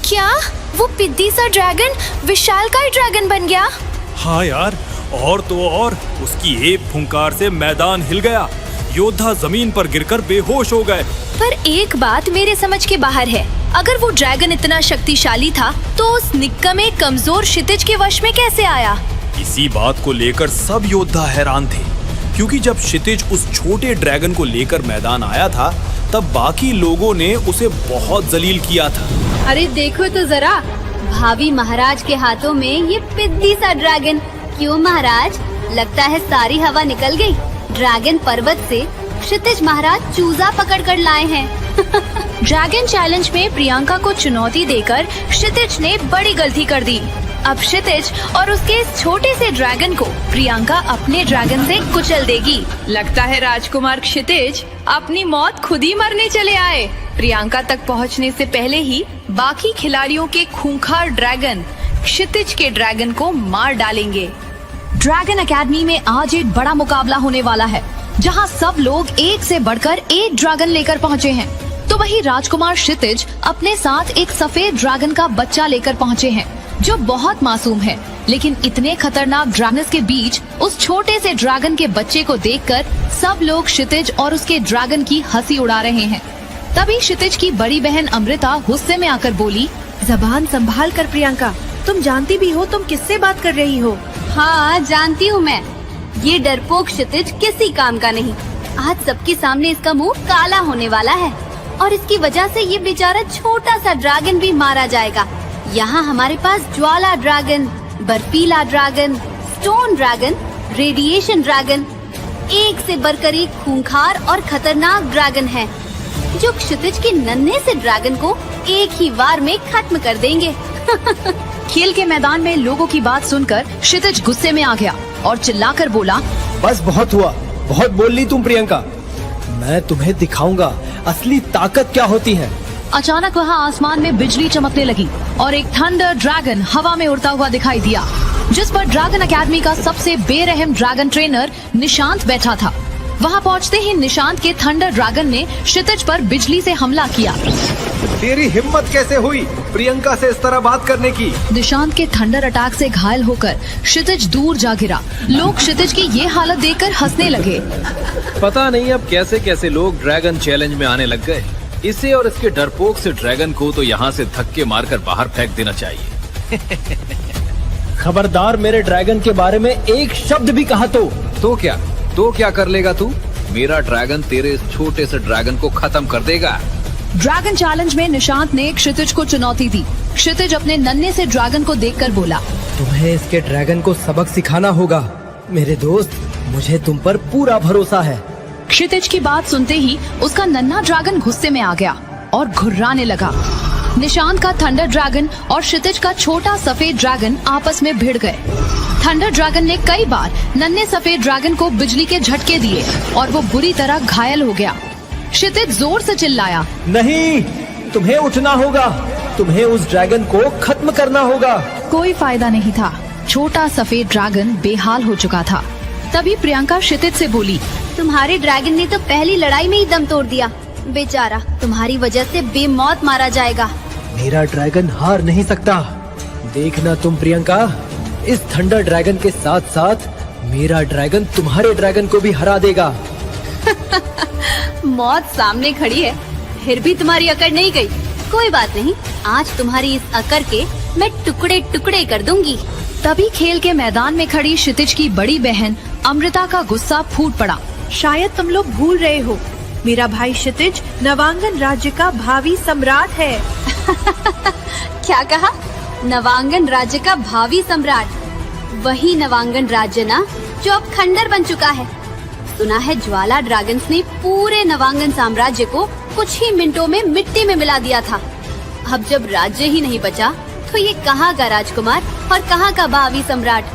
क्या वो पिद्दी सा ड्रैगन विशालकाय ड्रैगन बन गया? हाँ यार, और तो और उसकी एक फुंकार से मैदान हिल गया। योद्धा जमीन पर गिरकर बेहोश हो गए। पर एक बात मेरे समझ के बाहर है, अगर वो ड्रैगन इतना शक्तिशाली था तो उस निक्कमे कमजोर क्षितिज के वश में कैसे आया? इसी बात को लेकर सब योद्धा हैरान थे, क्योंकि जब क्षितिज उस छोटे ड्रैगन को लेकर मैदान आया था तब बाकी लोगों ने उसे बहुत जलील किया था। अरे देखो तो जरा, भावी महाराज के हाथों में ये पिद्दी सा ड्रैगन। क्यों महाराज, लगता है सारी हवा निकल गई। ड्रैगन पर्वत से क्षितिज महाराज चूजा पकड़ कर लाए हैं। ड्रैगन चैलेंज में प्रियंका को चुनौती देकर क्षितिज ने बड़ी गलती कर दी। अब क्षितिज और उसके इस छोटे से ड्रैगन को प्रियंका अपने ड्रैगन से कुचल देगी। लगता है राजकुमार क्षितिज अपनी मौत खुद ही मरने चले आए। प्रियंका तक पहुंचने से पहले ही बाकी खिलाड़ियों के खूंखार ड्रैगन क्षितिज के ड्रैगन को मार डालेंगे। ड्रैगन एकेडमी में आज एक बड़ा मुकाबला होने वाला है, जहां सब लोग एक से बढ़कर एक ड्रैगन लेकर पहुंचे हैं। तो वही राजकुमार क्षितिज अपने साथ एक सफेद ड्रैगन का बच्चा लेकर पहुंचे हैं, जो बहुत मासूम है। लेकिन इतने खतरनाक ड्रैगन्स के बीच उस छोटे से ड्रैगन के बच्चे को देखकर सब लोग क्षितिज और उसके ड्रैगन की हंसी उड़ा रहे हैं। तभी क्षितिज की बड़ी बहन अमृता गुस्से में आकर बोली, जबान संभाल कर प्रियंका, तुम जानती भी हो तुम किससे बात कर रही हो। हाँ जानती हूँ मैं, ये डरपोक क्षितिज किसी काम का नहीं। आज सबके सामने इसका मुंह काला होने वाला है और इसकी वजह से ये बेचारा छोटा सा ड्रैगन भी मारा जाएगा। यहाँ हमारे पास ज्वाला ड्रैगन, बर्फीला dragon, stone dragon, radiation dragon, एक से बढ़कर एक खूंखार और खतरनाक ड्रैगन है, जो क्षितिज के नन्हे से ड्रैगन को एक ही वार में खत्म कर देंगे। खेल के मैदान में लोगों की बात सुनकर क्षितिज गुस्से में आ गया और चिल्लाकर बोला, बस बहुत हुआ, बहुत बोल ली तुम प्रियंका। मैं तुम्हें दिखाऊंगा असली ताकत क्या होती है। अचानक वहाँ आसमान में बिजली चमकने लगी और एक थंडर ड्रैगन हवा में उड़ता हुआ दिखाई दिया, जिस पर ड्रैगन एकेडमी का सबसे बेरहम ड्रैगन ट्रेनर निशांत बैठा था। वहाँ पहुँचते ही निशांत के थंडर ड्रैगन ने क्षितिज पर बिजली से हमला किया। तेरी हिम्मत कैसे हुई प्रियंका से इस तरह बात करने की? निशांत के थंडर अटैक से घायल होकर क्षितिज दूर जा गिरा। लोग क्षितिज की ये हालत देखकर हंसने लगे। पता नहीं अब कैसे कैसे लोग ड्रैगन चैलेंज में आने लग गए। इसे और इसके डरपोक से ड्रैगन को तो यहाँ से धक्के मारकर बाहर फेंक देना चाहिए। खबरदार मेरे ड्रैगन के बारे में एक शब्द भी कहा तो क्या कर लेगा तू? मेरा ड्रैगन तेरे इस छोटे से ड्रैगन को खत्म कर देगा। ड्रैगन चैलेंज में निशांत ने क्षितिज को चुनौती दी। क्षितिज अपने नन्हे से ड्रैगन को देखकर बोला, तुम्हें इसके ड्रैगन को सबक सिखाना होगा। मेरे दोस्त, मुझे तुम पर पूरा भरोसा है। क्षितिज की बात सुनते ही उसका नन्हा ड्रैगन गुस्से में आ गया और घुर्राने लगा। निशांत का थंडर ड्रैगन और क्षितिज का छोटा सफेद ड्रैगन आपस में भिड़ गए। थंडर ड्रैगन ने कई बार नन्हे सफेद ड्रैगन को बिजली के झटके दिए और वो बुरी तरह घायल हो गया। क्षितिज जोर से चिल्लाया, नहीं, तुम्हें उठना होगा, तुम्हें उस ड्रैगन को खत्म करना होगा। कोई फायदा नहीं था, छोटा सफेद ड्रैगन बेहाल हो चुका था। तभी प्रियंका क्षितिज से बोली, तुम्हारे ड्रैगन ने तो पहली लड़ाई में ही दम तोड़ दिया। बेचारा तुम्हारी वजह से बेमौत मारा जाएगा। मेरा ड्रैगन हार नहीं सकता। देखना तुम प्रियंका, इस थंडर ड्रैगन के साथ साथ मेरा ड्रैगन तुम्हारे ड्रैगन को भी हरा देगा। मौत सामने खड़ी है, फिर भी तुम्हारी अकड़ नहीं गई। कोई बात नहीं, आज तुम्हारी इस अकड़ के मैं टुकड़े टुकड़े कर दूंगी। तभी खेल के मैदान में खड़ी क्षितिज की बड़ी बहन अमृता का गुस्सा फूट पड़ा। शायद तुम लोग भूल रहे हो, मेरा भाई क्षितिज नवांगन राज्य का भावी सम्राट है। क्या कहा? नवांगन राज्य का भावी सम्राट? वही नवांगन राज्य ना जो अब खंडर बन चुका है। सुना है ज्वाला ड्रैगन्स ने पूरे नवांगन साम्राज्य को कुछ ही मिनटों में मिट्टी में मिला दिया था। अब जब राज्य ही नहीं बचा तो ये कहाँ का राजकुमार और कहाँ का भावी सम्राट?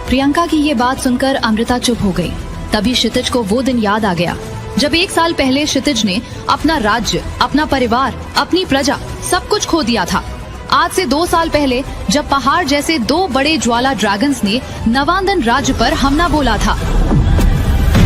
प्रियंका की ये बात सुनकर अमृता चुप हो गई। तभी क्षितिज को वो दिन याद आ गया जब 1 साल पहले क्षितिज ने अपना राज्य, अपना परिवार, अपनी प्रजा सब कुछ खो दिया था। आज से 2 साल पहले जब पहाड़ जैसे 2 बड़े ज्वाला ड्रैगन्स ने नवांगन राज्य पर हमला बोला था।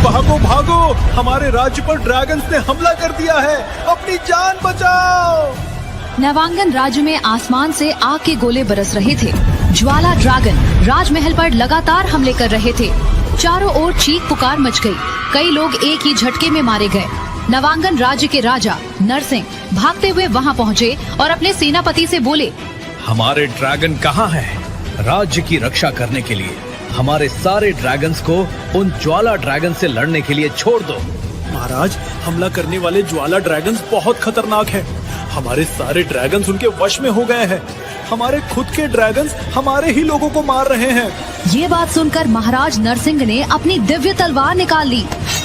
भागो भागो, हमारे राज्य पर ड्रैगन्स ने हमला कर दिया है, अपनी जान बचाओ। नवांगन राज्य में आसमान से आग के गोले बरस रहे थे। ज्वाला ड्रैगन राजमहल पर लगातार हमले कर रहे थे। चारों ओर चीख पुकार मच गई। कई लोग एक ही झटके में मारे गए। नवांगन राज्य के राजा नरसिंह भागते हुए वहां पहुंचे और अपने सेनापति से बोले, हमारे ड्रैगन कहाँ हैं? राज्य की रक्षा करने के लिए हमारे सारे ड्रैगन्स को उन ज्वाला ड्रैगन से लड़ने के लिए छोड़ दो। महाराज, हमला करने वाले ज्वाला ड्रैगन्स बहुत खतरनाक हैं। हमारे सारे ड्रैगन्स उनके वश में हो गए हैं। हमारे खुद के ड्रैगन्स हमारे ही लोगों को मार रहे हैं। ये बात सुनकर महाराज नरसिंह ने अपनी दिव्य तलवार निकाल ली।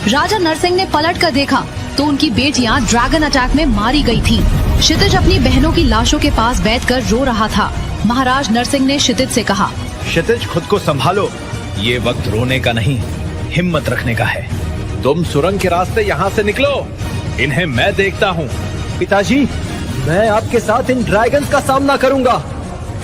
राजा नरसिंह ने पलट कर देखा तो उनकी बेटियां ड्रैगन अटैक में मारी गई थी। क्षितिज अपनी बहनों की लाशों के पास बैठकर रो रहा था। महाराज नरसिंह ने क्षितिज से कहा, क्षितिज, खुद को संभालो। ये वक्त रोने का नहीं, हिम्मत रखने का है। तुम सुरंग के रास्ते यहाँ से निकलो। इन्हें मैं देखता हूँ। पिताजी, मैं आपके साथ इन ड्रैगन्स का सामना करूंगा।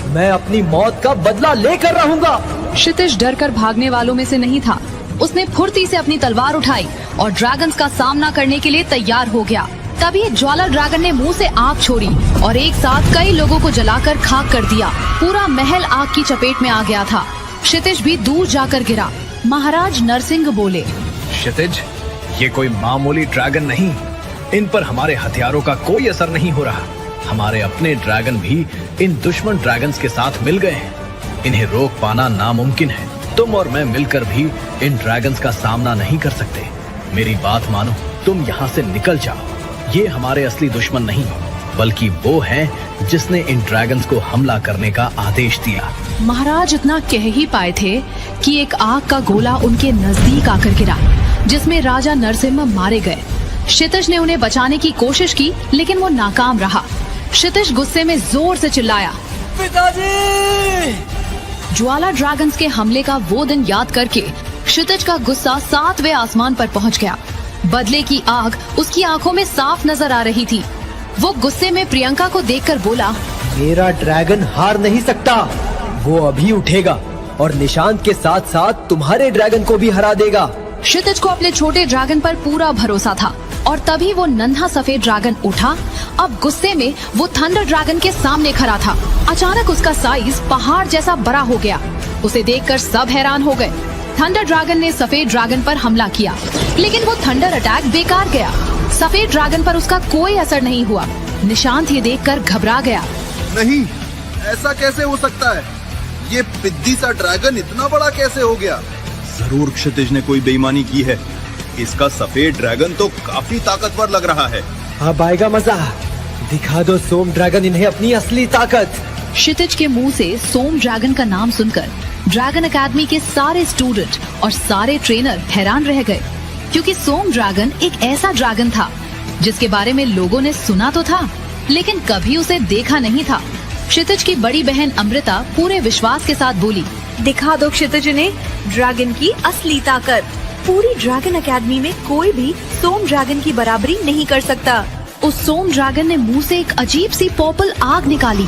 मैं अपनी मौत का बदला लेकर रहूंगा। क्षितिज डर कर भागने वालों में से नहीं था। उसने फुर्ती से अपनी तलवार उठाई और ड्रैगन्स का सामना करने के लिए तैयार हो गया। तभी ज्वाला ड्रैगन ने मुंह से आग छोड़ी और एक साथ कई लोगों को जलाकर खाक कर दिया। पूरा महल आग की चपेट में आ गया था। क्षितिज भी दूर जाकर गिरा। महाराज नरसिंह बोले, क्षितिज, ये कोई मामूली ड्रैगन नहीं। इन पर हमारे हथियारों का कोई असर नहीं हो रहा। हमारे अपने ड्रैगन भी इन दुश्मन ड्रैगन्स के साथ मिल गए हैं। इन्हें रोक पाना नामुमकिन है। तुम और मैं मिलकर भी इन ड्रैगन्स का सामना नहीं कर सकते। मेरी बात मानो, तुम यहाँ से निकल जाओ। ये हमारे असली दुश्मन नहीं, बल्कि वो है जिसने इन ड्रैगन्स को हमला करने का आदेश दिया। महाराज इतना कह ही पाए थे कि एक आग का गोला उनके नजदीक आकर गिरा, जिसमें राजा नरसिम्हा मारे गए। क्षितिज ने उन्हें बचाने की कोशिश की, लेकिन वो नाकाम रहा। क्षितिज गुस्से में जोर से चिल्लाया, पिताजी! ज्वाला ड्रैगन्स के हमले का वो दिन याद करके क्षितिज का गुस्सा 7वें आसमान पर पहुंच गया। बदले की आग उसकी आंखों में साफ नजर आ रही थी। वो गुस्से में प्रियंका को देखकर बोला, मेरा ड्रैगन हार नहीं सकता। वो अभी उठेगा और निशांत के साथ साथ तुम्हारे ड्रैगन को भी हरा देगा। क्षितिज को अपने छोटे ड्रैगन पर पूरा भरोसा था और तभी वो नन्हा सफेद ड्रैगन उठा। अब गुस्से में वो थंडर ड्रैगन के सामने खड़ा था। अचानक उसका साइज पहाड़ जैसा बड़ा हो गया। उसे देखकर सब हैरान हो गए। थंडर ड्रैगन ने सफेद ड्रैगन पर हमला किया, लेकिन वो थंडर अटैक बेकार गया। सफेद ड्रैगन पर उसका कोई असर नहीं हुआ। निशांत ये देखकर घबरा गया। नहीं, ऐसा कैसे हो सकता है? ये पिद्दी सा ड्रैगन इतना बड़ा कैसे हो गया? जरूर क्षितिज ने कोई बेईमानी की है। इसका सफेद ड्रैगन तो काफी ताकतवर लग रहा है। अब आएगा मजा। दिखा दो सोम ड्रैगन इन्हें अपनी असली ताकत। क्षितिज के मुंह से सोम ड्रैगन का नाम सुनकर ड्रैगन अकेडमी के सारे स्टूडेंट और सारे ट्रेनर हैरान रह गए, क्योंकि सोम ड्रैगन एक ऐसा ड्रैगन था जिसके बारे में लोगों ने सुना तो था, लेकिन कभी उसे देखा नहीं था। क्षितिज की बड़ी बहन अमृता पूरे विश्वास के साथ बोली, दिखा दो क्षितिज ने ड्रैगन की असली ताकत। पूरी ड्रैगन अकेडमी में कोई भी सोम ड्रैगन की बराबरी नहीं कर सकता। उस सोम ड्रैगन ने मुंह से एक अजीब सी पर्पल आग निकाली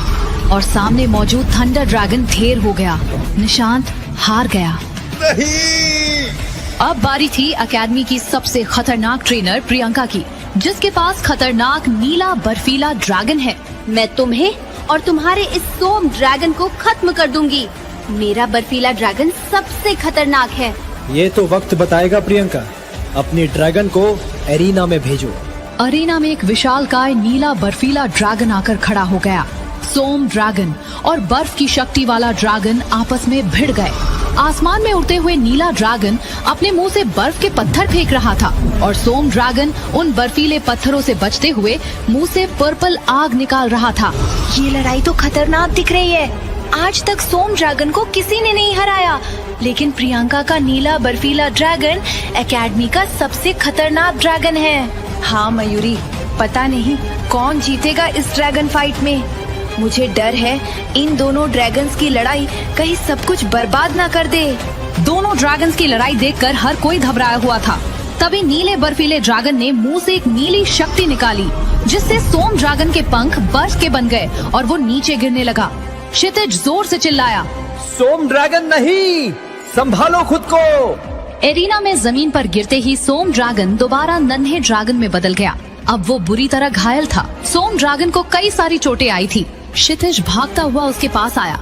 और सामने मौजूद थंडर ड्रैगन ढेर हो गया। निशांत हार गया। नहीं! अब बारी थी अकेडमी की सबसे खतरनाक ट्रेनर प्रियंका की, जिसके पास खतरनाक नीला बर्फीला ड्रैगन है। मैं तुम्हें और तुम्हारे इस सोम ड्रैगन को खत्म कर दूंगी। मेरा बर्फीला ड्रैगन सबसे खतरनाक है। ये तो वक्त बताएगा प्रियंका। अपने ड्रैगन को एरिना में भेजो। अरीना में एक विशालकाय नीला बर्फीला ड्रैगन आकर खड़ा हो गया। सोम ड्रैगन और बर्फ की शक्ति वाला ड्रैगन आपस में भिड़ गए। आसमान में उड़ते हुए नीला ड्रैगन अपने मुंह से बर्फ के पत्थर फेंक रहा था और सोम ड्रैगन उन बर्फीले पत्थरों से बचते हुए मुंह से पर्पल आग निकाल रहा था। ये लड़ाई तो खतरनाक दिख रही है। आज तक सोम ड्रैगन को किसी ने नहीं हराया, लेकिन प्रियंका का नीला बर्फीला ड्रैगन एकेडमी का सबसे खतरनाक ड्रैगन है। हाँ मयूरी, पता नहीं कौन जीतेगा इस ड्रैगन फाइट में। मुझे डर है इन दोनों ड्रैगन्स की लड़ाई कहीं सब कुछ बर्बाद ना कर दे। दोनों ड्रैगन्स की लड़ाई देखकर हर कोई घबराया हुआ था। तभी नीले बर्फीले ड्रैगन ने मुंह से एक नीली शक्ति निकाली, जिससे सोम ड्रैगन के पंख बर्फ के बन गए और वो नीचे गिरने लगा। क्षितिज जोर से चिल्लाया, सोम ड्रैगन नहीं, संभालो खुद को। एरिना में जमीन पर गिरते ही सोम ड्रैगन दोबारा नन्हे ड्रैगन में बदल गया। अब वो बुरी तरह घायल था। सोम ड्रैगन को कई सारी चोटें आई थी। क्षितिज भागता हुआ उसके पास आया।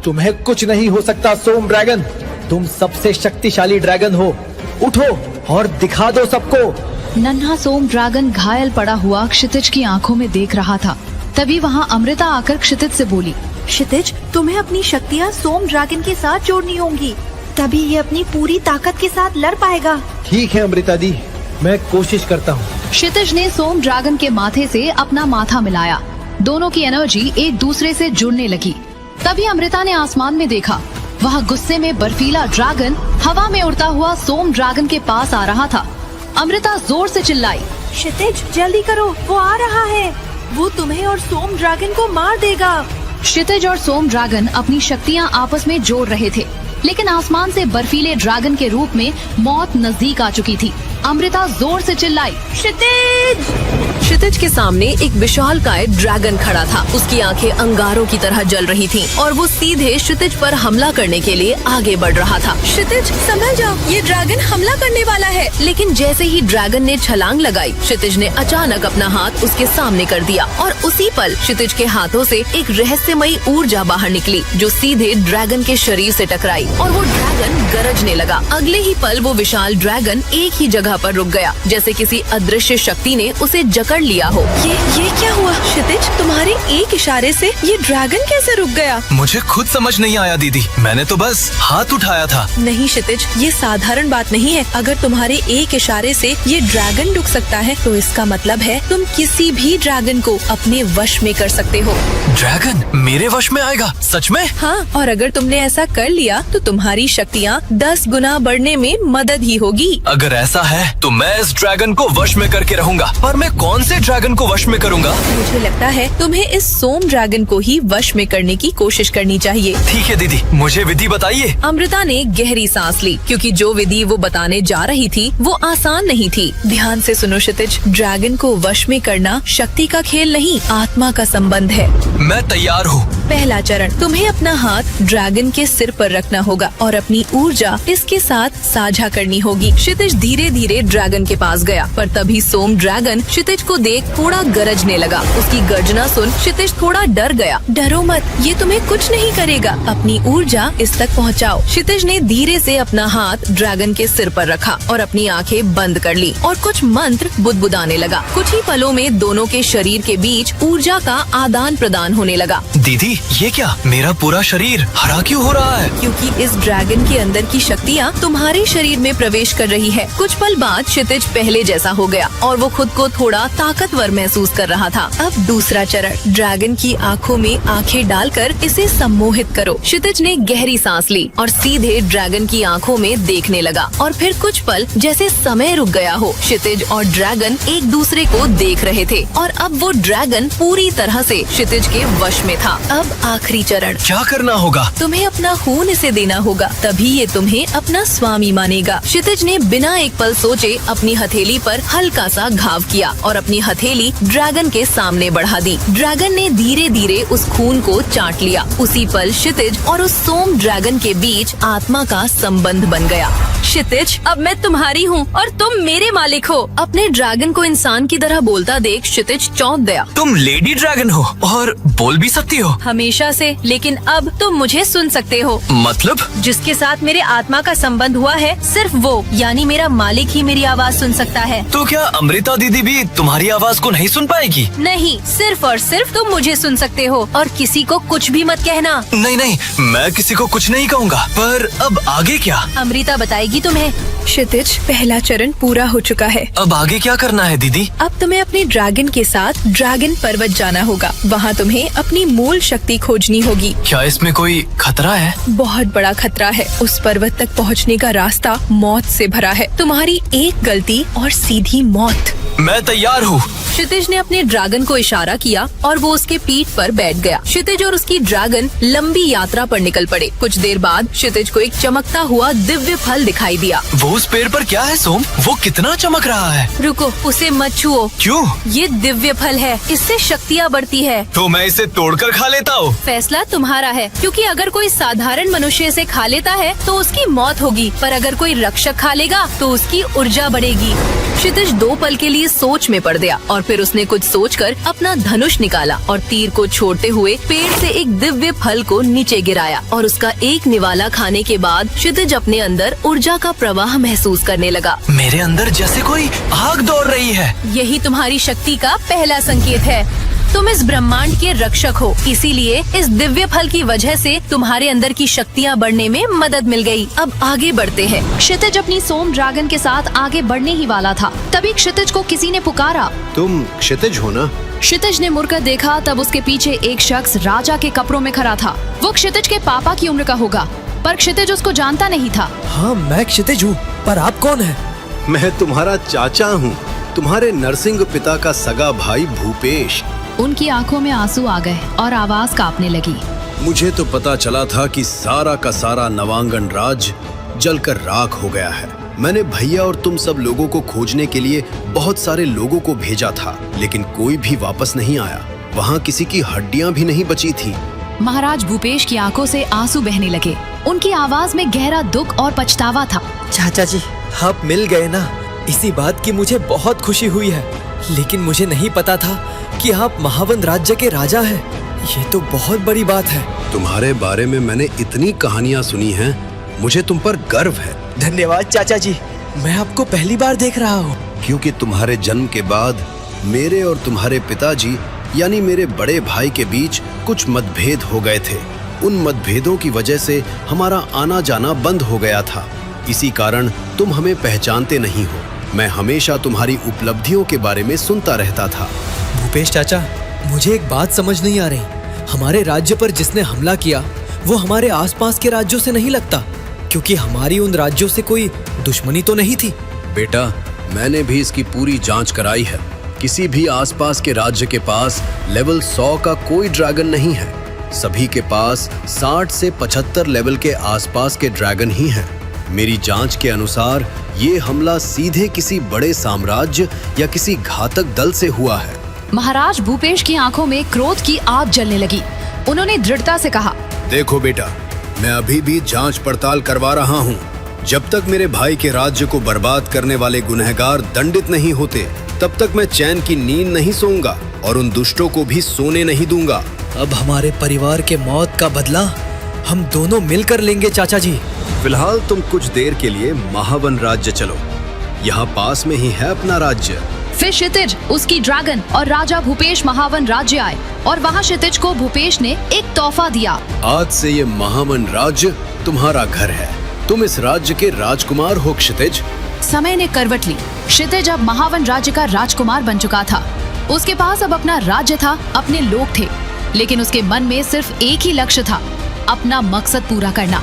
तुम्हें कुछ नहीं हो सकता सोम ड्रैगन, तुम सबसे शक्तिशाली ड्रैगन हो। उठो और दिखा दो सबको। नन्हा सोम ड्रैगन घायल पड़ा हुआ क्षितिज की आंखों में देख रहा था। तभी वहाँ अमृता आकर क्षितिज से बोली, क्षितिज, तुम्हें अपनी शक्तियाँ सोम ड्रैगन के साथ जोड़नी होंगी, तभी ये अपनी पूरी ताकत के साथ लड़ पाएगा। ठीक है अमृता दी, मैं कोशिश करता हूँ। क्षितिज ने सोम ड्रैगन के माथे से अपना माथा मिलाया। दोनों की एनर्जी एक दूसरे से जुड़ने लगी। तभी अमृता ने आसमान में देखा। वहाँ गुस्से में बर्फीला ड्रैगन हवा में उड़ता हुआ सोम ड्रैगन के पास आ रहा था। अमृता जोर से चिल्लाई, क्षितिज जल्दी करो, वो आ रहा है, वो तुम्हें और सोम ड्रैगन को मार देगा। क्षितिज और सोम ड्रैगन अपनी शक्तियाँ आपस में जोड़ रहे थे, लेकिन आसमान से बर्फीले ड्रैगन के रूप में मौत नजदीक आ चुकी थी। अमृता जोर से चिल्लाई, क्षितिज! क्षितिज के सामने एक विशालकाय ड्रैगन खड़ा था। उसकी आंखें अंगारों की तरह जल रही थीं और वो सीधे क्षितिज पर हमला करने के लिए आगे बढ़ रहा था। क्षितिज संभल जाओ, ये ड्रैगन हमला करने वाला है। लेकिन जैसे ही ड्रैगन ने छलांग लगाई, क्षितिज ने अचानक अपना हाथ उसके सामने कर दिया और उसी पल क्षितिज के हाथों से एक रहस्यमयी ऊर्जा बाहर निकली जो सीधे ड्रैगन के शरीर से टकराई और वो ड्रैगन गरजने लगा। अगले ही पल वो विशाल ड्रैगन एक ही जगह पर रुक गया, जैसे किसी अदृश्य शक्ति ने उसे जकड़ लिया हो। ये क्या हुआ क्षितिज? तुम्हारे एक इशारे से ये ड्रैगन कैसे रुक गया? मुझे खुद समझ नहीं आया दीदी, मैंने तो बस हाथ उठाया था। नहीं क्षितिज, ये साधारण बात नहीं है। अगर तुम्हारे एक इशारे से ये ड्रैगन रुक सकता है तो इसका मतलब है तुम किसी भी ड्रैगन को अपने वश में कर सकते हो। ड्रैगन मेरे वश में आएगा? सच में? हाँ, और अगर तुमने ऐसा कर लिया तो तुम्हारी शक्तियाँ 10 गुना बढ़ने में मदद ही होगी। अगर ऐसा है तो मैं इस ड्रैगन को वश में करके रहूंगा। पर मैं कौन से ड्रैगन को वश में करूंगा? मुझे लगता है तुम्हें इस सोम ड्रैगन को ही वश में करने की कोशिश करनी चाहिए। ठीक है दीदी, मुझे विधि बताइए। अमृता ने गहरी सांस ली, क्योंकि जो विधि वो बताने जा रही थी वो आसान नहीं थी। ध्यान से सुनो क्षितिज, ड्रैगन को वश में करना शक्ति का खेल नहीं, आत्मा का संबंध है। मैं तैयार हूँ। पहला चरण, तुम्हें अपना हाथ ड्रैगन के सिर पर रखना होगा और अपनी ऊर्जा इसके साथ साझा करनी होगी। क्षितिज धीरे धीरे ड्रैगन के पास गया, पर तभी सोम ड्रैगन क्षितिज को देख थोड़ा गरजने लगा। उसकी गर्जना सुन क्षितिज थोड़ा डर गया। डरो मत, ये तुम्हें कुछ नहीं करेगा, अपनी ऊर्जा इस तक पहुँचाओ। क्षितिज ने धीरे से अपना हाथ ड्रैगन के सिर पर रखा और अपनी आंखें बंद कर ली और कुछ मंत्र बुदबुदाने लगा। कुछ ही पलों में दोनों के शरीर के बीच ऊर्जा का आदान प्रदान होने लगा। दीदी ये क्या, मेरा पूरा शरीर हरा क्यों हो रहा है? क्योंकि इस ड्रैगन के अंदर की शक्तियाँ तुम्हारे शरीर में प्रवेश कर रही है। कुछ पल बाद क्षितिज पहले जैसा हो गया और वो खुद को थोड़ा ताकतवर महसूस कर रहा था। अब दूसरा चरण, ड्रैगन की आँखों में आँखें डालकर इसे सम्मोहित करो। क्षितिज ने गहरी सांस ली और सीधे ड्रैगन की आंखों में देखने लगा और फिर कुछ पल जैसे समय रुक गया हो। क्षितिज और ड्रैगन एक दूसरे को देख रहे थे और अब वो ड्रैगन पूरी तरह से क्षितिज के वश में था। अब आखिरी चरण, क्या करना होगा? तुम्हें अपना खून इसे देना होगा, तभी ये तुम्हें अपना स्वामी मानेगा। क्षितिज ने बिना एक पल सोचे अपनी हथेली पर हल्का सा घाव किया और अपनी हथेली ड्रैगन के सामने बढ़ा दी। ड्रैगन ने धीरे धीरे उस खून को चाट लिया। उसी पल क्षितिज और उस सोम ड्रैगन के बीच आत्मा का संबंध बन गया। क्षितिज, अब मैं तुम्हारी हूँ और तुम मेरे मालिक हो। अपने ड्रैगन को इंसान की तरह बोलता देख क्षितिज चौंक गया। तुम लेडी ड्रैगन हो और बोल भी सकती हो? हमेशा से, लेकिन अब तुम मुझे सुन सकते हो। मतलब? जिसके साथ मेरे आत्मा का संबंध हुआ है सिर्फ वो, यानी मेरा मालिक ही मेरी आवाज सुन सकता है। तो क्या अमृता दीदी भी तुम्हारी आवाज को नहीं सुन पाएगी? नहीं, सिर्फ और सिर्फ तुम मुझे सुन सकते हो और किसी को कुछ भी मत कहना। नहीं नहीं, मैं किसी को कुछ नहीं कहूँगा। पर अब आगे क्या? अमृता बताएगी तुम्हें। क्षितिज, पहला चरण पूरा हो चुका है। अब आगे क्या करना है दीदी? अब तुम्हें अपने ड्रैगन के साथ ड्रैगन पर्वत जाना होगा। वहाँ तुम्हें अपनी मूल शक्ति खोजनी होगी। क्या इसमें कोई खतरा है? बहुत बड़ा खतरा है। उस पर्वत तक पहुँचने का रास्ता मौत से भरा है। तुम्हारी एक गलती और सीधी मौत। मैं तैयार हूँ। क्षितिज ने अपने ड्रैगन को इशारा किया और वो उसके पीठ पर बैठ गया। क्षितिज और उसकी ड्रैगन लंबी यात्रा पर निकल पड़े। कुछ देर बाद क्षितिज को एक चमकता हुआ दिव्य फल दिखाई दिया। वो उस पेड़ पर क्या है सोम? वो कितना चमक रहा है। रुको, उसे मत छुओ। क्यों? ये दिव्य फल है, इससे शक्तियाँ बढ़ती है। तो मैं इसे तोड़कर खा लेता हूँ। फैसला तुम्हारा है, क्योंकि अगर कोई साधारण मनुष्य इसे खा लेता है तो उसकी मौत होगी, पर अगर कोई रक्षक खा लेगा तो उसकी ऊर्जा बढ़ेगी। क्षितिज 2 पल के लिए सोच में पड़ गया और फिर उसने कुछ सोचकर अपना धनुष निकाला और तीर को छोड़ते हुए पेड़ से एक दिव्य फल को नीचे गिराया और उसका एक निवाला खाने के बाद क्षितिज अपने अंदर ऊर्जा का प्रवाह महसूस करने लगा। मेरे अंदर जैसे कोई आग दौड़ रही है। यही तुम्हारी शक्ति का पहला संकेत है। तुम इस ब्रह्मांड के रक्षक हो, इसीलिए इस दिव्य फल की वजह से तुम्हारे अंदर की शक्तियाँ बढ़ने में मदद मिल गई। अब आगे बढ़ते हैं। क्षितिज अपनी सोम ड्रैगन के साथ आगे बढ़ने ही वाला था, तभी क्षितिज को किसी ने पुकारा। तुम क्षितिज हो ना? क्षितिज ने मुड़कर देखा, तब उसके पीछे एक शख्स राजा के कपड़ों में खड़ा था। वो क्षितिज के पापा की उम्र का होगा, पर क्षितिज उसको जानता नहीं था। हाँ, मैं क्षितिज हूँ, पर आप कौन हैं? मैं तुम्हारा चाचा हूँ, तुम्हारे नरसिंह पिता का सगा भाई भूपेश। उनकी आंखों में आंसू आ गए और आवाज कांपने लगी। मुझे तो पता चला था कि सारा का सारा नवांगन राज जलकर राख हो गया है। मैंने भैया और तुम सब लोगों को खोजने के लिए बहुत सारे लोगों को भेजा था, लेकिन कोई भी वापस नहीं आया। वहाँ किसी की हड्डियाँ भी नहीं बची थी। महाराज भूपेश की आंखों से आंसू बहने लगे। उनकी आवाज में गहरा दुख और पछतावा था। चाचा जी, आप मिल गए ना, इसी बात की मुझे बहुत खुशी हुई है, लेकिन मुझे नहीं पता था कि आप महावन राज्य के राजा हैं। ये तो बहुत बड़ी बात है। तुम्हारे बारे में मैंने इतनी कहानियाँ सुनी हैं, मुझे तुम पर गर्व है। धन्यवाद चाचा जी, मैं आपको पहली बार देख रहा हूँ। क्योंकि तुम्हारे जन्म के बाद मेरे और तुम्हारे पिताजी यानी मेरे बड़े भाई के बीच कुछ मतभेद हो गए थे। उन मतभेदों की वजह से हमारा आना जाना बंद हो गया था। इसी कारण तुम हमें पहचानते नहीं हो। मैं हमेशा तुम्हारी उपलब्धियों के बारे में सुनता रहता था। भूपेश चाचा, मुझे एक बात समझ नहीं आ रही। हमारे राज्य पर जिसने हमला किया वो हमारे आसपास के राज्यों से नहीं लगता, क्योंकि हमारी उन राज्यों से कोई दुश्मनी तो नहीं थी। बेटा, मैंने भी इसकी पूरी जांच कराई है। किसी भी आसपास के राज्य के पास लेवल 100 का कोई ड्रैगन नहीं है। सभी के पास 60 से 75 लेवल के आसपास के ड्रैगन ही हैं। मेरी जांच के अनुसार ये हमला सीधे किसी बड़े साम्राज्य या किसी घातक दल से हुआ है। महाराज भूपेश की आंखों में क्रोध की आग जलने लगी। उन्होंने दृढ़ता से कहा, देखो बेटा, मैं अभी भी जांच पड़ताल करवा रहा हूँ। जब तक मेरे भाई के राज्य को बर्बाद करने वाले गुनहगार दंडित नहीं होते, तब तक मैं चैन की नींद नहीं सोऊंगा और उन दुष्टों को भी सोने नहीं दूंगा। अब हमारे परिवार के मौत का बदला हम दोनों मिलकर लेंगे चाचा जी। फिलहाल तुम कुछ देर के लिए महावन राज्य चलो, यहाँ पास में ही है अपना राज्य। फिर क्षितिज, उसकी ड्रैगन और राजा भूपेश महावन राज्य आए और वहाँ क्षितिज को भूपेश ने एक तोहफा दिया। आज से ये महावन राज्य तुम्हारा घर है। तुम इस राज्य के राजकुमार हो क्षितिज। समय ने करवट ली। क्षितिज अब महावन राज्य का राजकुमार बन चुका था। उसके पास अब अपना राज्य था, अपने लोग थे, लेकिन उसके मन में सिर्फ एक ही लक्ष्य था, अपना मकसद पूरा करना।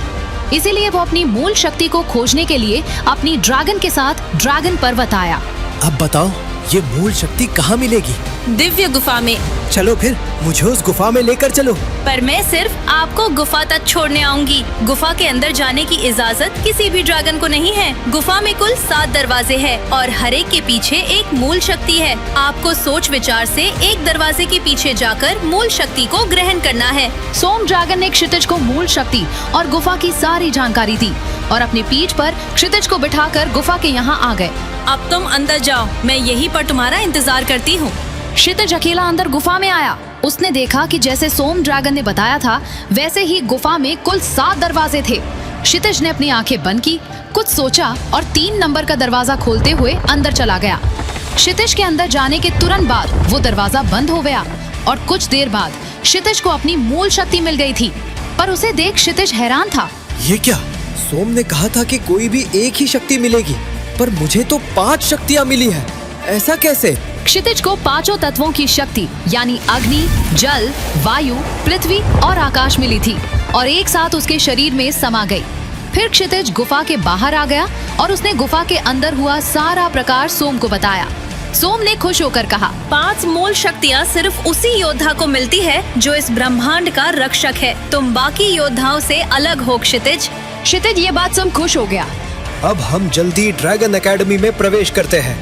इसीलिए वो अपनी मूल शक्ति को खोजने के लिए अपनी ड्रैगन के साथ ड्रैगन पर्वत आया। अब बताओ, ये मूल शक्ति कहाँ मिलेगी? दिव्य गुफा में। चलो फिर, मुझे उस गुफा में लेकर चलो। पर मैं सिर्फ आपको गुफा तक छोड़ने आऊंगी। गुफा के अंदर जाने की इजाजत किसी भी ड्रैगन को नहीं है। गुफा में कुल 7 दरवाजे हैं और हर एक के पीछे एक मूल शक्ति है। आपको सोच विचार से एक दरवाजे के पीछे जाकर मूल शक्ति को ग्रहण करना है। सोम ड्रैगन ने क्षितिज को मूल शक्ति और गुफा की सारी जानकारी दी और अपनी पीठ पर क्षितिज को बिठाकर गुफा के यहाँ आ गए। अब तुम अंदर जाओ, मैं यहीं पर तुम्हारा इंतजार करती हूँ। क्षितिज अकेला अंदर गुफा में आया। उसने देखा कि जैसे सोम ड्रैगन ने बताया था, वैसे ही गुफा में कुल 7 दरवाजे थे। क्षितिज ने अपनी आंखें बंद की, कुछ सोचा और 3 नंबर का दरवाजा खोलते हुए अंदर चला गया। क्षितिज के अंदर जाने के तुरंत बाद वो दरवाजा बंद हो गया और कुछ देर बाद क्षितिज को अपनी मूल शक्ति मिल गई थी। पर उसे देख क्षितिज हैरान था। ये क्या? सोम ने कहा था कि कोई भी एक ही शक्ति मिलेगी, पर मुझे तो 5 शक्तियाँ मिली है। ऐसा कैसे? क्षितिज को 5 तत्वों की शक्ति यानी अग्नि, जल, वायु, पृथ्वी और आकाश मिली थी और एक साथ उसके शरीर में समा गई। फिर क्षितिज गुफा के बाहर आ गया और उसने गुफा के अंदर हुआ सारा प्रकार सोम को बताया। सोम ने खुश होकर कहा, 5 मूल शक्तियाँ सिर्फ उसी योद्धा को मिलती है जो इस ब्रह्मांड का रक्षक है। तुम बाकी योद्धाओं से अलग हो क्षितिज। क्षितिज ये बात सुन खुश हो गया। अब हम जल्दी ड्रैगन एकेडमी में प्रवेश करते हैं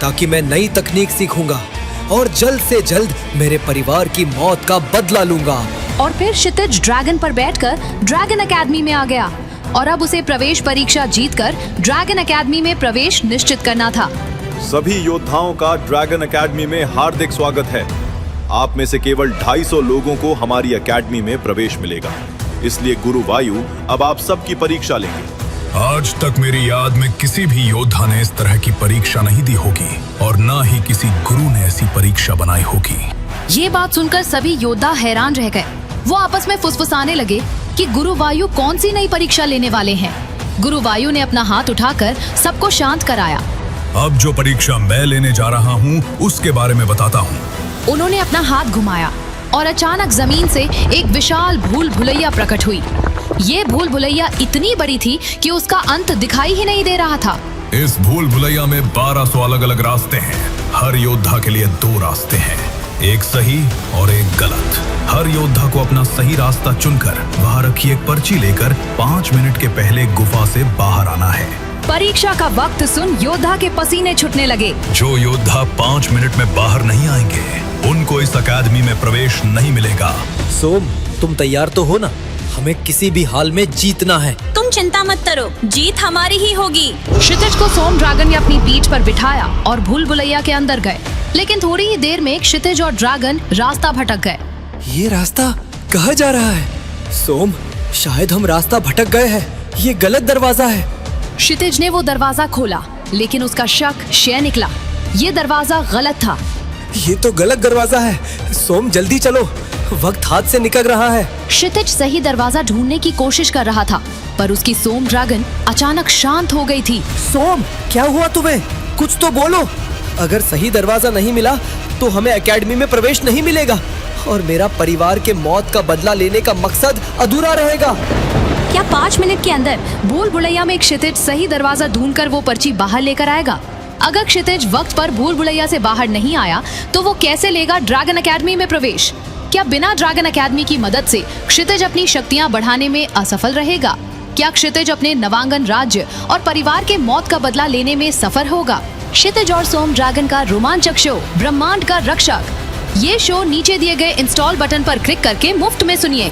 ताकि मैं नई तकनीक सीखूंगा और जल्द से जल्द मेरे परिवार की मौत का बदला लूंगा। और फिर क्षितिज ड्रैगन पर बैठकर ड्रैगन एकेडमी में आ गया और अब उसे प्रवेश परीक्षा जीतकर ड्रैगन एकेडमी में प्रवेश निश्चित करना था। सभी योद्धाओं का ड्रैगन एकेडमी में हार्दिक स्वागत है। आप में से केवल 250 लोगों को हमारी एकेडमी में प्रवेश मिलेगा, इसलिए गुरु वायु अब आप सबकी परीक्षा लेंगे। आज तक मेरी याद में किसी भी योद्धा ने इस तरह की परीक्षा नहीं दी होगी और ना ही किसी गुरु ने ऐसी परीक्षा बनाई होगी। ये बात सुनकर सभी योद्धा हैरान रह गए। वो आपस में फुसफुसाने लगे कि गुरु वायु कौन सी नई परीक्षा लेने वाले हैं। गुरु वायु ने अपना हाथ उठाकर सबको शांत कराया। अब जो परीक्षा मैं लेने जा रहा हूँ उसके बारे में बताता हूँ। उन्होंने अपना हाथ घुमाया और अचानक जमीन से एक विशाल भूल भुलैया प्रकट हुई। ये भूल भुलैया इतनी बड़ी थी कि उसका अंत दिखाई ही नहीं दे रहा था। इस भूल भुलैया में 1200 अलग अलग रास्ते हैं। हर योद्धा के लिए 2 रास्ते हैं, एक सही और एक गलत। हर योद्धा को अपना सही रास्ता चुनकर वहाँ रखी एक पर्ची लेकर 5 मिनट के पहले गुफा से बाहर आना है। परीक्षा का वक्त सुन योद्धा के पसीने छूटने लगे। जो योद्धा 5 मिनट में बाहर नहीं आएंगे उनको इस अकादमी में प्रवेश नहीं मिलेगा। सोम, तुम तैयार तो हो ना? हमें किसी भी हाल में जीतना है। तुम चिंता मत करो, जीत हमारी ही होगी। क्षितिज को सोम ड्रैगन ने अपनी पीठ पर बिठाया और भूल भुलैया के अंदर गए। लेकिन थोड़ी ही देर में क्षितिज और ड्रैगन रास्ता भटक गए। ये रास्ता कहाँ जा रहा है? सोम, शायद हम रास्ता भटक गए हैं। ये गलत दरवाजा है। क्षितिज ने वो दरवाजा खोला, लेकिन उसका शक शय निकला। ये दरवाजा गलत था। ये तो गलत दरवाजा है। सोम, जल्दी चलो, वक्त हाथ से निकल रहा है। क्षितिज सही दरवाजा ढूंढने की कोशिश कर रहा था, पर उसकी सोम ड्रैगन अचानक शांत हो गई थी। सोम, क्या हुआ तुम्हें? कुछ तो बोलो। अगर सही दरवाजा नहीं मिला तो हमें एकेडमी में प्रवेश नहीं मिलेगा और मेरा परिवार के मौत का बदला लेने का मकसद अधूरा रहेगा। क्या 5 मिनट के अंदर भूल भुलैया में क्षितिज सही दरवाजा ढूंढकर वो पर्ची बाहर लेकर आएगा? अगर क्षितिज वक्त पर भूल भुलैया से बाहर नहीं आया तो वो कैसे लेगा ड्रैगन एकेडमी में प्रवेश? क्या बिना ड्रैगन एकेडमी की मदद से क्षितिज अपनी शक्तियां बढ़ाने में असफल रहेगा? क्या क्षितिज अपने नवांगन राज्य और परिवार के मौत का बदला लेने में सफल होगा? क्षितिज और सोम ड्रैगन का रोमांचक शो ब्रह्मांड का रक्षक। ये शो नीचे दिए गए इंस्टॉल बटन पर क्लिक करके मुफ्त में सुनिए।